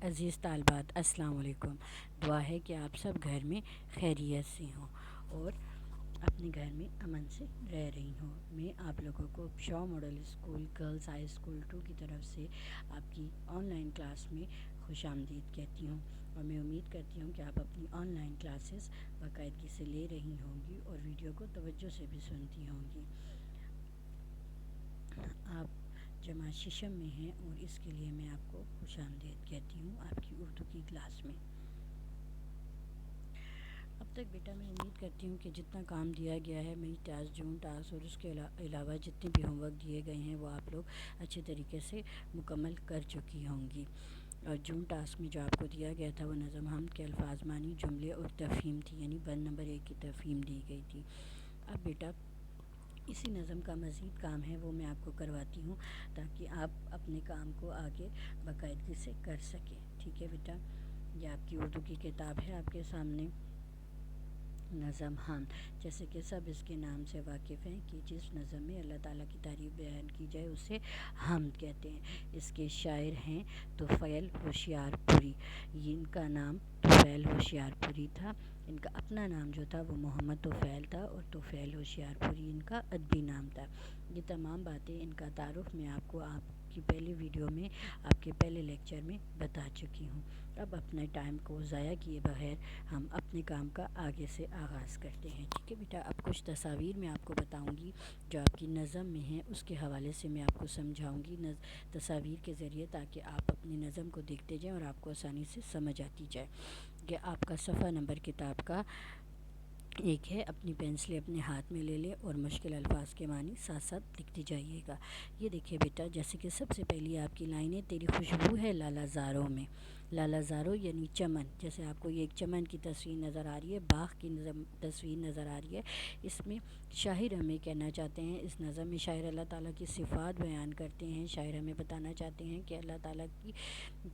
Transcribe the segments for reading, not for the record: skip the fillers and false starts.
عزیز طالبات السلام علیکم۔ دعا ہے کہ آپ سب گھر میں خیریت سے ہوں اور اپنے گھر میں امن سے رہ رہی ہوں۔ میں آپ لوگوں کو Shah model school girls high school 2 کی طرف سے آپ کی آن لائن کلاس میں خوش آمدید کہتی ہوں، اور میں امید کرتی ہوں کہ آپ اپنی آن لائن کلاسز باقاعدگی سے لے رہی ہوں گی اور ویڈیو کو توجہ سے بھی سنتی ہوں گی۔ آپ جماعت ششم میں ہیں اور اس کے لیے میں آپ کو خوش آمدید کہتی ہوں آپ کی اردو کی کلاس میں۔ اب تک بیٹا میں امید کرتی ہوں کہ جتنا کام دیا گیا ہے میری ٹاسک جون ٹاسک اور اس کے علاوہ جتنے بھی ہوم ورک دیے گئے ہیں وہ آپ لوگ اچھے طریقے سے مکمل کر چکی ہوں گی۔ اور جون ٹاسک میں جو آپ کو دیا گیا تھا وہ نظم حمد کے الفاظ معنی جملے اور تفہیم تھی، یعنی بند نمبر 1 کی تفہیم دی گئی تھی۔ اب بیٹا اسی نظم کا مزید کام ہے وہ میں آپ کو کرواتی ہوں تاکہ آپ اپنے کام کو آگے باقاعدگی سے کر سکیں۔ ٹھیک ہے بیٹا، یہ آپ کی اردو کی کتاب ہے آپ کے سامنے، نظم حمد، جیسے کہ سب اس کے نام سے واقف ہیں کہ جس نظم میں اللہ تعالیٰ کی تعریف بیان کی جائے اسے حمد کہتے ہیں۔ اس کے شاعر ہیں طفیل ہوشیار پوری، یہ ان کا نام طفیل ہوشیار پوری تھا۔ ان کا اپنا نام جو تھا وہ محمد طفیل تھا اور طفیل ہوشیار پوری ان کا ادبی نام تھا۔ یہ تمام باتیں ان کا تعارف میں آپ کو آپ کی پہلی ویڈیو میں آپ کے پہلے لیکچر میں بتا چکی ہوں۔ اب اپنے ٹائم کو ضائع کیے بغیر ہم اپنے کام کا آگے سے آغاز کرتے ہیں۔ ٹھیک ہے بیٹا، اب کچھ تصاویر میں آپ کو بتاؤں گی جو آپ کی نظم میں ہیں، اس کے حوالے سے میں آپ کو سمجھاؤں گی تصاویر کے ذریعے، تاکہ آپ اپنی نظم کو دیکھتے جائیں اور آپ کو آسانی سے سمجھ آتی جائے۔ کہ آپ کا صفحہ نمبر کتاب کا 1 ہے، اپنی پینسلیں اپنے ہاتھ میں لے لیں اور مشکل الفاظ کے معنی ساتھ ساتھ لکھتے جائیے گا۔ یہ دیکھیے بیٹا، جیسے کہ سب سے پہلی آپ کی لائن ہے، تیری خوشبو ہے لالا زاروں میں۔ لالا زاروں یعنی چمن، جیسے آپ کو یہ ایک چمن کی تصویر نظر آ رہی ہے، باغ کی تصویر نظر آ رہی ہے۔ اس میں شاعر ہمیں کہنا چاہتے ہیں، اس نظم میں شاعر اللہ تعالیٰ کی صفات بیان کرتے ہیں۔ شاعر ہمیں بتانا چاہتے ہیں کہ اللہ تعالیٰ کی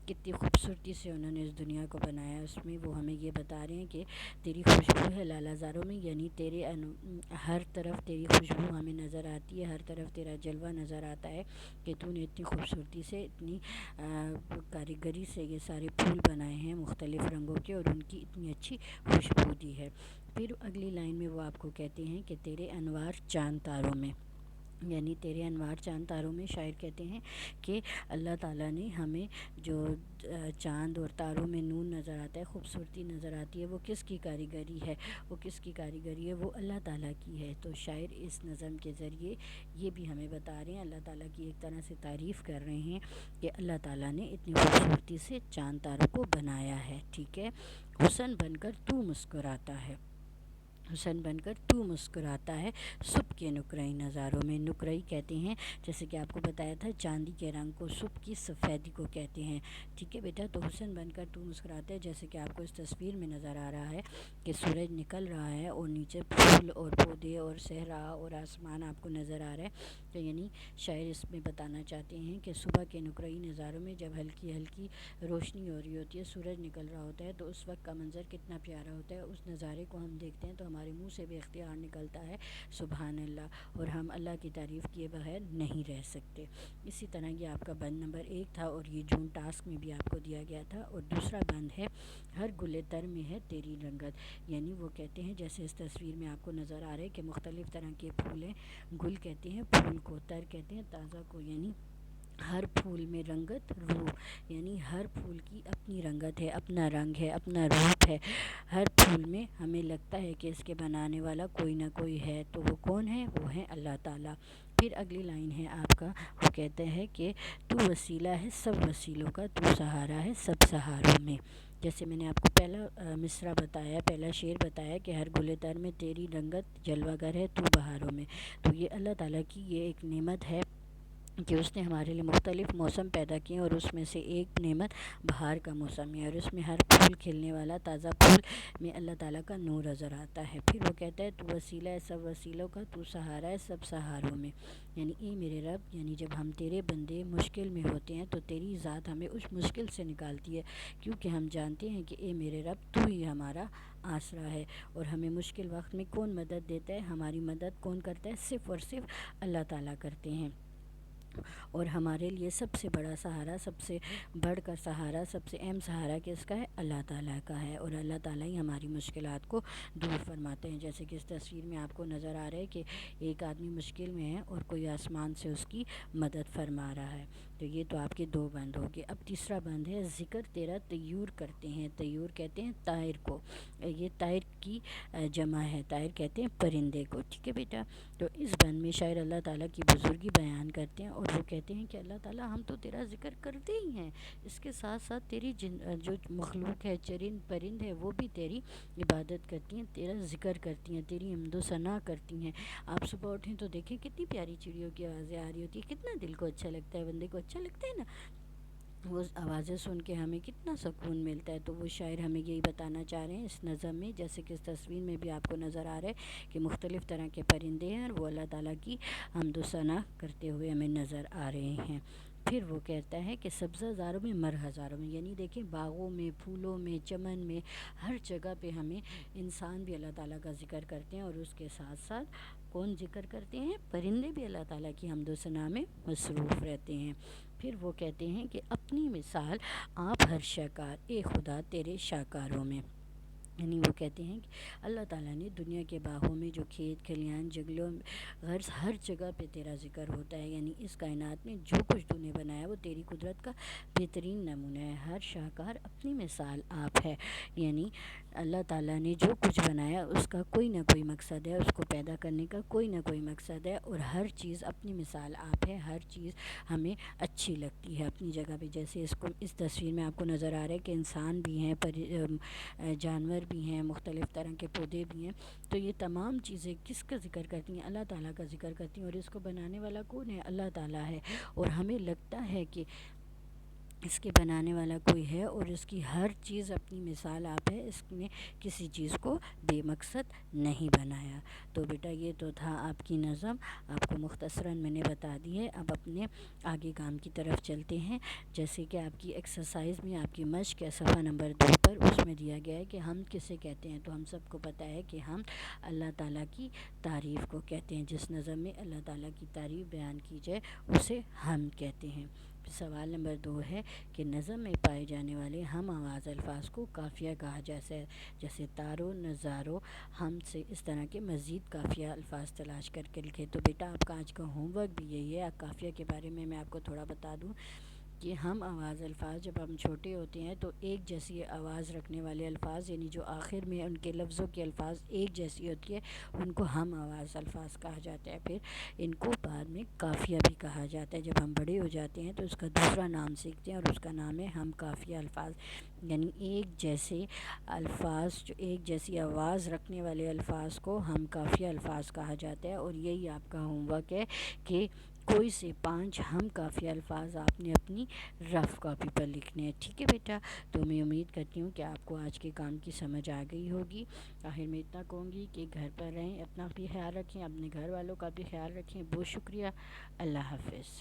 کتنی خوبصورتی سے انہوں نے اس دنیا کو بنایا۔ اس میں وہ ہمیں یہ بتا رہے ہیں کہ تیری خوشبو ہے لالا زاروں میں، یعنی تیرے ہر طرف تیری خوشبو ہمیں نظر آتی ہے، ہر طرف تیرا جلوہ نظر آتا ہے کہ تو نے اتنی خوبصورتی سے، اتنی کاریگری سے یہ سارے پھول بنائے ہیں مختلف رنگوں کے اور ان کی اتنی اچھی خوشبو دی ہے۔ پھر اگلی لائن میں وہ آپ کو کہتے ہیں کہ تیرے انوار چاند تاروں میں، یعنی تیرے انوار چاند تاروں میں شاعر کہتے ہیں کہ اللہ تعالیٰ نے ہمیں جو چاند اور تاروں میں نور نظر آتا ہے، خوبصورتی نظر آتی ہے، وہ کس کی کاریگری ہے؟ وہ کس کی کاریگری ہے؟ وہ اللہ تعالیٰ کی ہے۔ تو شاعر اس نظم کے ذریعے یہ بھی ہمیں بتا رہے ہیں، اللہ تعالیٰ کی ایک طرح سے تعریف کر رہے ہیں کہ اللہ تعالیٰ نے اتنی خوبصورتی سے چاند تاروں کو بنایا ہے۔ ٹھیک ہے، حسن بن کر تو مسکراتا ہے، حسن بن کر تو مسکراتا ہے صبح کے نقرئی نظاروں میں۔ نقرئی کہتے ہیں، جیسے کہ آپ کو بتایا تھا، چاندی کے رنگ کو، صبح کی سفیدی کو کہتے ہیں۔ ٹھیک ہے بیٹا، تو حسن بن کر تو مسکراتا ہے، جیسے کہ آپ کو اس تصویر میں نظر آ رہا ہے کہ سورج نکل رہا ہے اور نیچے پھول اور پودے اور صحرا اور آسمان آپ کو نظر آ رہا ہے۔ تو یعنی شاعر اس میں بتانا چاہتے ہیں کہ صبح کے نقرئی نظاروں میں جب ہلکی ہلکی روشنی ہو رہی ہوتی ہے، سورج نکل رہا ہوتا ہے، تو اس وقت کا منظر کتنا پیارا ہوتا ہے۔ اس نظارے کو ہم دیکھتے ہیں تو ہمارے منہ سے بھی اختیار نکلتا ہے سبحان اللہ، اور ہم اللہ کی تعریف کیے بغیر نہیں رہ سکتے۔ اسی طرح یہ آپ کا بند نمبر 1 تھا اور یہ جون ٹاسک میں بھی آپ کو دیا گیا تھا۔ اور دوسرا بند ہے، ہر گلے تر میں ہے تیری رنگت، یعنی وہ کہتے ہیں، جیسے اس تصویر میں آپ کو نظر آ رہا ہے کہ مختلف طرح کے پھول ہیں، گل کہتے ہیں پھول کو، تر کہتے ہیں تازہ کو، یعنی ہر پھول میں رنگت روح، یعنی ہر پھول کی اپنی رنگت ہے، اپنا رنگ ہے، اپنا روپ ہے۔ ہر پھول میں ہمیں لگتا ہے کہ اس کے بنانے والا کوئی نہ کوئی ہے، تو وہ کون ہے؟ وہ ہے اللہ تعالیٰ۔ پھر اگلی لائن ہے آپ کا، وہ کہتے ہیں کہ تو وسیلہ ہے سب وسیلوں کا، تو سہارا ہے سب سہاروں میں۔ جیسے میں نے آپ کو پہلا مصرع بتایا، پہلا شعر بتایا کہ ہر گلے تر میں تیری رنگت جلوہ گر ہے تو بہاروں میں، تو یہ اللہ تعالیٰ کی یہ ایک نعمت ہے کہ اس نے ہمارے لیے مختلف موسم پیدا کیے، اور اس میں سے ایک نعمت بہار کا موسم ہے، اور اس میں ہر پھول کھلنے والا تازہ پھول میں اللہ تعالیٰ کا نور نظر آتا ہے۔ پھر وہ کہتا ہے تو وسیلہ ہے سب وسیلوں کا، تو سہارا ہے سب سہاروں میں، یعنی اے میرے رب، یعنی جب ہم تیرے بندے مشکل میں ہوتے ہیں تو تیری ذات ہمیں اس مشکل سے نکالتی ہے، کیونکہ ہم جانتے ہیں کہ اے میرے رب تو ہی ہمارا آسرا ہے، اور ہمیں مشکل وقت میں کون مدد دیتا ہے؟ ہماری مدد کون کرتا ہے؟ صرف اور صرف اللہ تعالیٰ کرتے ہیں۔ اور ہمارے لیے سب سے بڑا سہارا، سب سے بڑھ کر سہارا، سب سے اہم سہارا کس کا ہے؟ اللہ تعالیٰ کا ہے، اور اللہ تعالیٰ ہی ہماری مشکلات کو دور فرماتے ہیں۔ جیسے کہ اس تصویر میں آپ کو نظر آ رہا ہے کہ ایک آدمی مشکل میں ہے اور کوئی آسمان سے اس کی مدد فرما رہا ہے۔ تو یہ تو آپ کے دو بند ہو گئے۔ اب تیسرا بند ہے ذکر تیرا طیور کرتے ہیں۔ طیور کہتے ہیں طائر کو، یہ طائر کی جمع ہے، طائر کہتے ہیں پرندے کو، ٹھیک ہے بیٹا۔ تو اس بند میں شاعر اللہ تعالیٰ کی بزرگی بیان کرتے ہیں، اور وہ کہتے ہیں کہ اللہ تعالیٰ ہم تو تیرا ذکر کرتے ہی ہیں، اس کے ساتھ ساتھ تیری جو مخلوق ہے، چرند پرند ہے، وہ بھی تیری عبادت کرتی ہیں، تیرا ذکر کرتی ہیں، تیری حمد و ثنا کرتی ہیں۔ آپ صبح اٹھیں تو دیکھیں کتنی پیاری چڑیوں کی آوازیں آ رہی ہوتی ہیں، کتنا دل کو اچھا لگتا ہے، بندے کو اچھا لگتا ہے نا وہ آوازیں سن کے، ہمیں کتنا سکون ملتا ہے۔ تو وہ شاعر ہمیں یہی بتانا چاہ رہے ہیں اس نظم میں، جیسے کہ اس تصویر میں بھی آپ کو نظر آ رہا ہے کہ مختلف طرح کے پرندے ہیں، اور وہ اللہ تعالیٰ کی حمد و ثنا کرتے ہوئے ہمیں نظر آ رہے ہیں۔ پھر وہ کہتا ہے کہ سبزہ زاروں میں مر ہزاروں میں، یعنی دیکھیں باغوں میں، پھولوں میں، چمن میں، ہر جگہ پہ ہمیں انسان بھی اللہ تعالیٰ کا ذکر کرتے ہیں، اور اس کے ساتھ ساتھ کون ذکر کرتے ہیں؟ پرندے بھی اللہ تعالیٰ کی حمد و ثنا میں مصروف رہتے ہیں۔ پھر وہ کہتے ہیں کہ اپنی مثال آپ ہر شکار، اے خدا تیرے شاکاروں میں، یعنی وہ کہتے ہیں کہ اللہ تعالیٰ نے دنیا کے باغوں میں جو کھیت کھلیان جنگلوں غرض ہر جگہ پہ تیرا ذکر ہوتا ہے، یعنی اس کائنات میں جو کچھ تو نے بنایا وہ تیری قدرت کا بہترین نمونہ ہے۔ ہر شاہکار اپنی مثال آپ ہے، یعنی اللہ تعالیٰ نے جو کچھ بنایا اس کا کوئی نہ کوئی مقصد ہے، اس کو پیدا کرنے کا کوئی نہ کوئی مقصد ہے، اور ہر چیز اپنی مثال آپ ہے، ہر چیز ہمیں اچھی لگتی ہے اپنی جگہ پہ۔ جیسے اس تصویر میں آپ کو نظر آ رہا ہے کہ انسان بھی ہیں، جانور بھی ہیں، مختلف طرح کے پودے بھی ہیں، تو یہ تمام چیزیں کس کا ذکر کرتی ہیں؟ اللہ تعالیٰ کا ذکر کرتی ہیں، اور اس کو بنانے والا کون ہے؟ اللہ تعالیٰ ہے، اور ہمیں لگتا ہے کہ اس کے بنانے والا کوئی ہے، اور اس کی ہر چیز اپنی مثال آپ ہے، اس نے کسی چیز کو بے مقصد نہیں بنایا۔ تو بیٹا یہ تو تھا آپ کی نظم، آپ کو مختصراً میں نے بتا دی ہے۔ اب اپنے آگے کام کی طرف چلتے ہیں۔ جیسے کہ آپ کی ایکسرسائز میں آپ کی مشق ہے صفحہ نمبر 2 پر، اس میں دیا گیا ہے کہ ہم کسے کہتے ہیں، تو ہم سب کو پتہ ہے کہ ہم اللہ تعالیٰ کی تعریف کو کہتے ہیں۔ جس نظم میں اللہ تعالیٰ کی تعریف بیان کی جائے اسے ہم کہتے ہیں۔ سوال نمبر 2 ہے کہ نظم میں پائے جانے والے ہم آواز الفاظ کو قافیہ کہا جیسے تارو، نظارو، ہم سے اس طرح کے مزید قافیہ الفاظ تلاش کر کے لکھے۔ تو بیٹا آپ کا آج کا ہوم ورک بھی یہی ہے۔ قافیہ کے بارے میں آپ کو تھوڑا بتا دوں کہ ہم آواز الفاظ جب ہم چھوٹے ہوتے ہیں تو ایک جیسی آواز رکھنے والے الفاظ، یعنی جو آخر میں ان کے لفظوں کے الفاظ ایک جیسی ہوتی ہے، ان کو ہم آواز الفاظ کہا جاتا ہے۔ پھر ان کو بعد میں قافیہ بھی کہا جاتا ہے۔ جب ہم بڑے ہو جاتے ہیں تو اس کا دوسرا نام سیکھتے ہیں، اور اس کا نام ہے ہم قافیہ الفاظ، یعنی ایک جیسے الفاظ، جو ایک جیسی آواز رکھنے والے الفاظ کو ہم قافیہ الفاظ کہا جاتا ہے۔ اور یہی آپ کا ہوم ورک ہے کہ کوئی سے 5 ہم قافیہ الفاظ آپ نے اپنی رف کاپی پر لکھنے ہیں، ٹھیک ہے بیٹا۔ تو میں امید کرتی ہوں کہ آپ کو آج کے کام کی سمجھ آ گئی ہوگی۔ آخر میں اتنا کہوں گی کہ گھر پر رہیں، اپنا بھی خیال رکھیں، اپنے گھر والوں کا بھی خیال رکھیں۔ بہت شکریہ، اللہ حافظ۔